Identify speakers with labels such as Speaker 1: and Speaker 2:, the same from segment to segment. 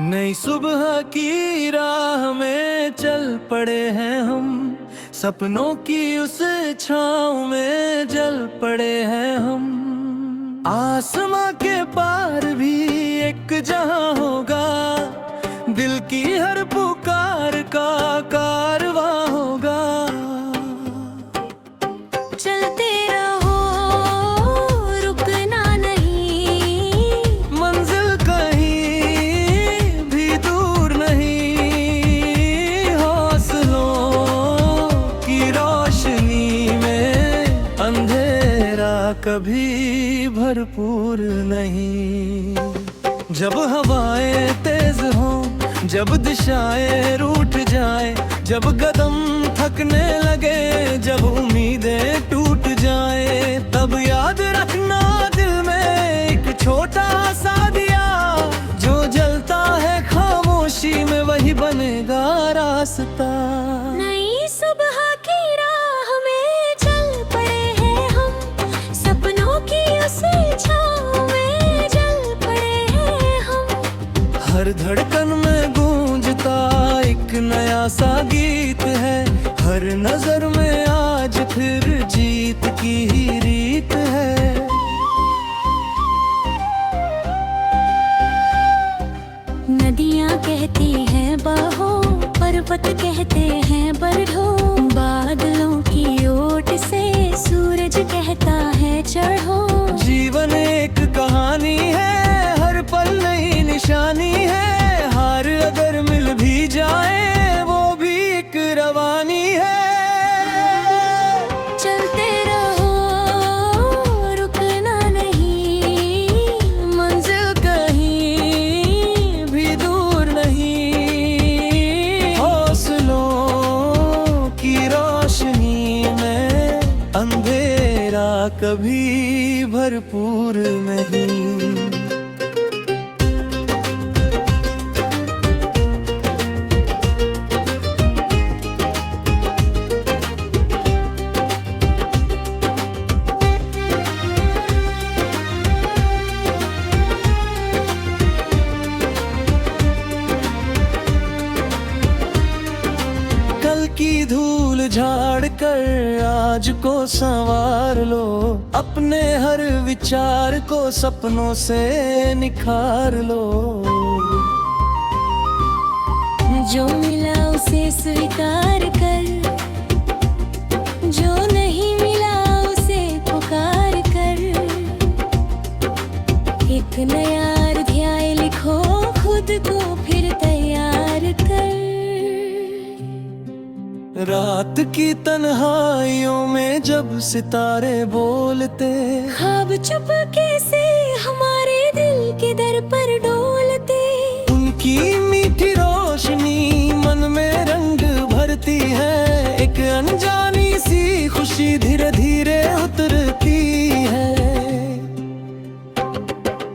Speaker 1: नई सुबह की राह में चल पड़े हैं हम, सपनों की उस छाँव में जल पड़े हैं हम। आसमां के पार भी एक जहां होगा, दिल की हर पुकार का कारवां होगा।
Speaker 2: चलते रहो, रुकना नहीं,
Speaker 1: मंजिल कहीं भी दूर नहीं। हौसलों की रोशनी में अंधेरा कभी भरपूर नहीं। जब हवाएं तेज हों, जब दिशाएं रूठ जाए, जब कदम थकने लगे, जब उम्मीदें टूट जाए, तब याद रखना दिल में एक छोटा सा दिया, जो जलता है खामोशी में वही बनेगा रास्ता।
Speaker 2: नई सुबह की राह में चल पड़े हैं हम, सपनों की उस छाँव में जल पड़े हैं हम।
Speaker 1: हर धड़कन में गूंजता एक नया सा गीत है, हर नजर में आज फिर जीत की ही रीत है।
Speaker 2: नदियाँ कहती हैं बहो, पर्वत कहते हैं बढ़ो, बादलों की ओट से सूरज कहता है चढ़ो।
Speaker 1: जीवन एक कहानी है, हर पल नई निशानी है, हार अगर मिल भी जाए वो भी एक रवानी है।
Speaker 2: चलते रहो, रुकना नहीं,
Speaker 1: मंजिल कहीं भी दूर नहीं। हौसलों की रोशनी में अंधेरा कभी भरपूर नहीं। कल की धूल झाड़ कर आज को संवार लो, अपने हर विचार को सपनों से निखार लो।
Speaker 2: जो मिला उसे स्वीकार कर, जो नहीं मिला उसे पुकार कर। एक नया अध्याय लिखो, खुद को फिर तैयार कर।
Speaker 1: रात की तन्हाइयों में जब सितारे बोलते,
Speaker 2: ख्वाब चुपके से हमारे दिल के दर पर डोलते।
Speaker 1: उनकी मीठी रोशनी मन में रंग भरती है, एक अनजानी सी खुशी धीरे धीरे उतरती है।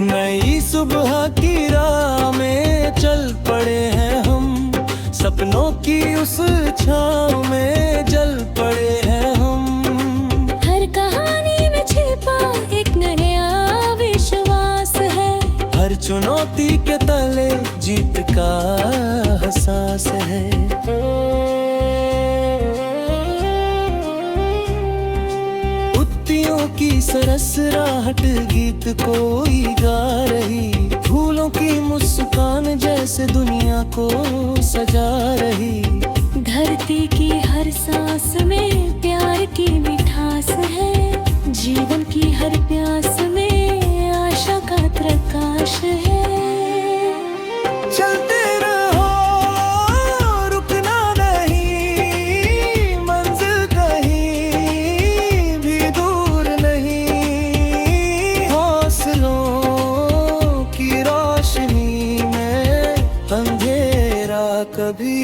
Speaker 1: नई सुबह की राह में चल पड़े हैं हम, सपनों की उस छाँव में जल पड़े हैं हम।
Speaker 2: हर कहानी में छिपा एक नया विश्वास है,
Speaker 1: हर चुनौती के तले जीत का एहसास है। उत्तियों की सरसराहट गीत कोई गा रही, फूलों की मुस्कान जैसे दुनिया को सजा रही।
Speaker 2: धरती की हर सांस में प्यार की मिठास है, जीवन की हर प्यास में आशा का प्रकाश है।
Speaker 1: चलते रहो, रुकना नहीं, मंजिल कहीं भी दूर नहीं। हौसलों की रोशनी में अंधेरा कभी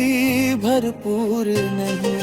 Speaker 1: भरपूर नहीं।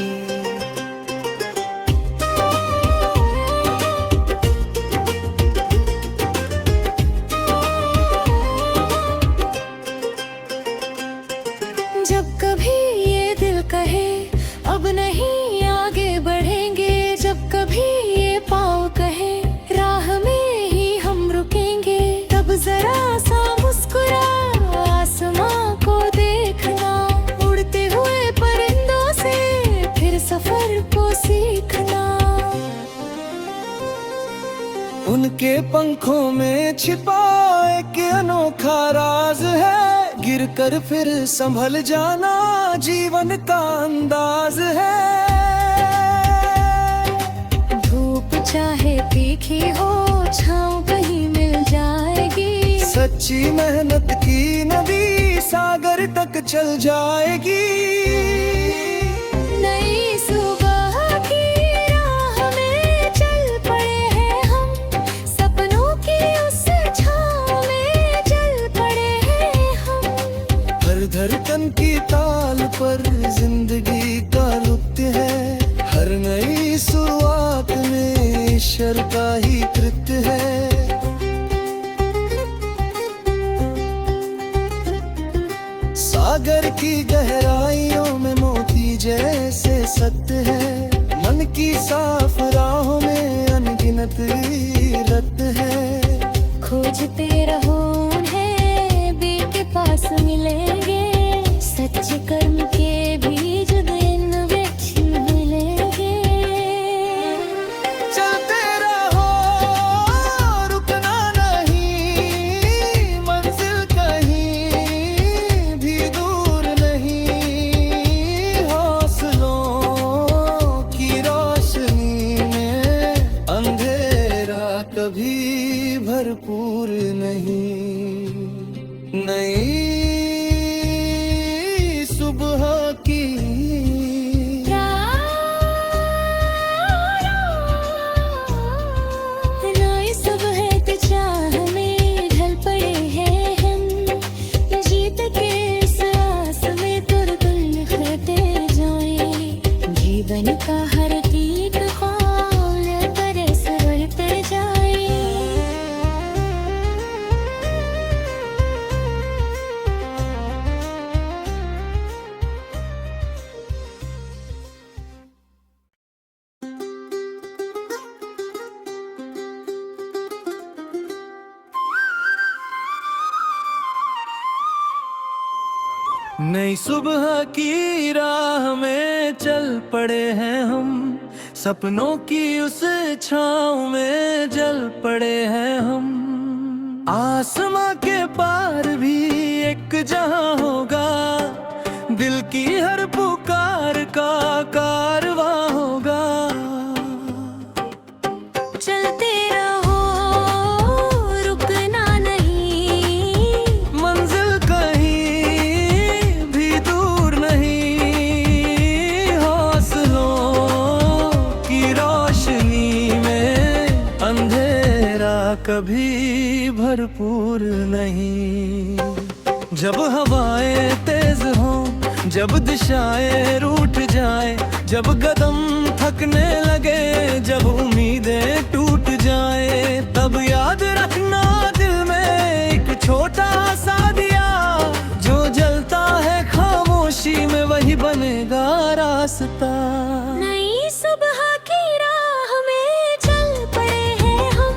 Speaker 1: के पंखों में छिपा एक अनोखा राज है, गिर कर फिर संभल जाना जीवन का अंदाज है।
Speaker 2: धूप चाहे तीखी हो छाँव कहीं मिल जाएगी,
Speaker 1: सच्ची मेहनत की नदी सागर तक चल जाएगी।
Speaker 2: नई सुबह की राह में चल पड़े हैं हम, सपनों की उस छाँव में चल पड़े हैं हम।
Speaker 1: हर धड़कन की ताल पर जिंदगी का नृत्य है, हर नई शुरुआत में ईश्वर का ही कृत्य है। सागर की गहराइयों में मोती जैसे सत्य है, मन की साफ राहों में अनगिनत रत्न है।
Speaker 2: खोजते रहो उन्हें बीर के पास मिलेंगे, सच्चे कर्म के बीज दिन वृक्ष मिलेंगे।
Speaker 1: चलते रहो रुकना नहीं, मंजिल कहीं भी दूर नहीं। हौसलों की रोशनी में अंधेरा कभी भरपूर नहीं। नई सुबह की
Speaker 2: नई सुबह की चाह में ढल पड़े हैं हम, जीत के इस आस में तुरतुल निखरते जाएं। जीवन का हर गीत खौल पर सरते जाए।
Speaker 1: नई सुबह की राह में चल पड़े हैं हम, सपनों की उस छाँव में जल पड़े हैं हम। आसमां के पार भी एक जहां होगा, दिल की हर पुकार का कारवां होगा।
Speaker 2: चलते रहो रुकना नहीं,
Speaker 1: मंजिल कहीं भी दूर नहीं। हौसलों की रोशनी में अंधेरा कभी भरपूर नहीं। जब हवाएं तेज हों, जब दिशाएं रूठ जाए, जब कदम थकने लगे, जब उम्मीदें टूट जाए, तब याद रखना दिल में एक छोटा सा दिया, जो जलता है खामोशी में वही बनेगा रास्ता।
Speaker 2: नई सुबह की राह में चल पड़े हैं हम,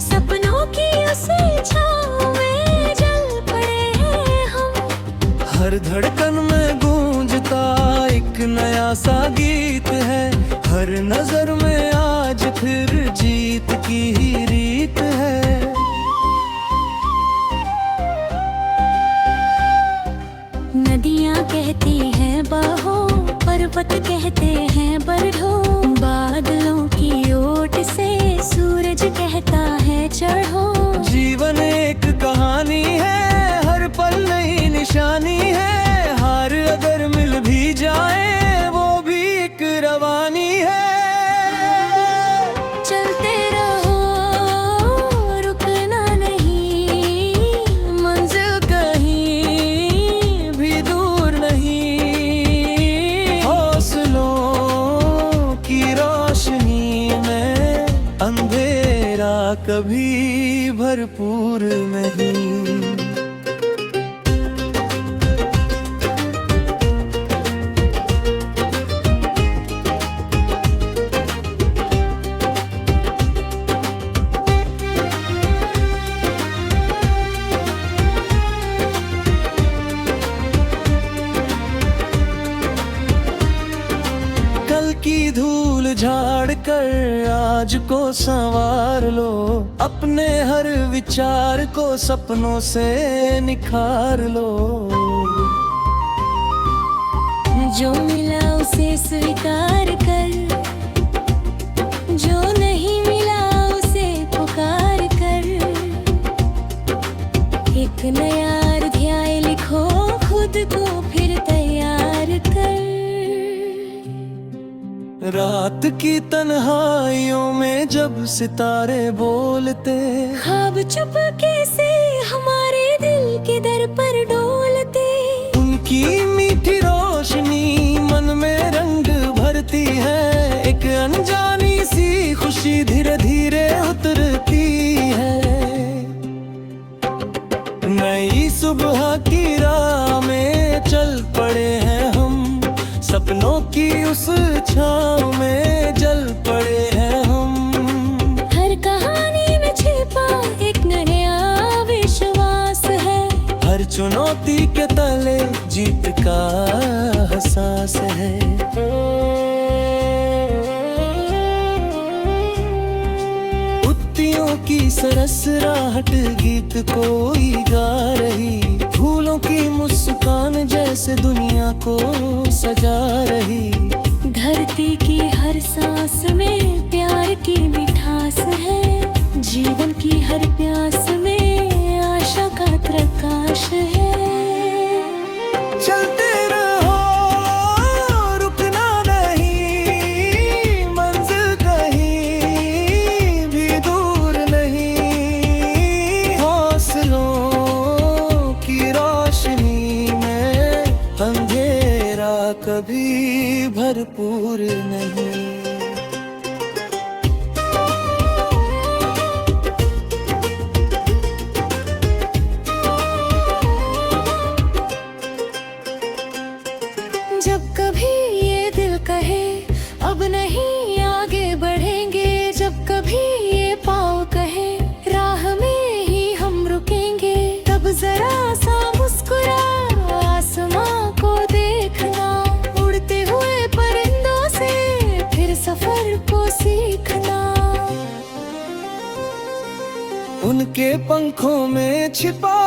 Speaker 2: सपनों की उस छाँव में जल पड़े हैं हम।
Speaker 1: हर धड़कन में गूंजता एक नया सा गीत है, हर नजर में आज फिर जीत की ही रीत है।
Speaker 2: नदियाँ कहती हैं बहो, पर्वत कहते हैं बढ़ो, बादलों की ओट से सूरज कहता है चढ़ो।
Speaker 1: जीवन एक कहानी है, हर पल नई निशानी है, हार अगर मिल भी जाए वो भी एक रवानी है।
Speaker 2: चलते रहो रुकना नहीं,
Speaker 1: मंजिल कहीं भी दूर नहीं। हौसलों की रोशनी में अंधेरा कभी भरपूर नहीं। की धूल झाड़ कर आज को संवार लो, अपने हर विचार को सपनों से निखार लो।
Speaker 2: जो मिला उसे स्वीकार कर, जो नहीं मिला उसे पुकार कर। एक नया अध्याय लिखो, खुद को फिर तैयार कर।
Speaker 1: रात की तन्हाइयों में जब सितारे बोलते,
Speaker 2: ख्वाब चुपके से हमारे दिल के दर पर डोलते।
Speaker 1: उनकी मीठी रोशनी मन में रंग भरती है, एक अनजानी सी खुशी धीरे धीरे उतरती है। नई सुबह की राह में चल पड़े हैं हम, सपनों की उस छाँव में जल पड़े हैं हम।
Speaker 2: हर कहानी में छिपा एक नया विश्वास है,
Speaker 1: हर चुनौती के तले जीत का एहसास है। उत्तियों की सरसराहट गीत कोई गा रही, फूलों की मुस्कान जैसे दुनिया को सजा रही।
Speaker 2: धरती की हर सांस में प्यार की मिठास है, जीवन की हर प्यास में आशा का प्रकाश है।
Speaker 1: चलते रहो रुकना नहीं, मंजिल कहीं भी दूर नहीं। हौसलों की रोशनी में अंधेरा कभी भरपूर नहीं।
Speaker 2: जब कभी ये दिल कहे अब नहीं आगे बढ़ेंगे, जब कभी ये पाँव कहे राह में ही हम रुकेंगे, तब जरा सा मुस्कुरा आसमां को देखना, उड़ते हुए परिंदों से फिर सफर को सीखना।
Speaker 1: उनके पंखों में छिपा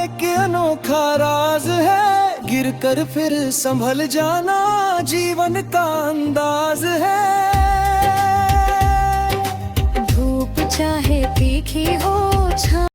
Speaker 1: एक अनोखा राज है, गिरकर फिर संभल जाना जीवन का अंदाज है।
Speaker 2: धूप चाहे तीखी हो, छाँव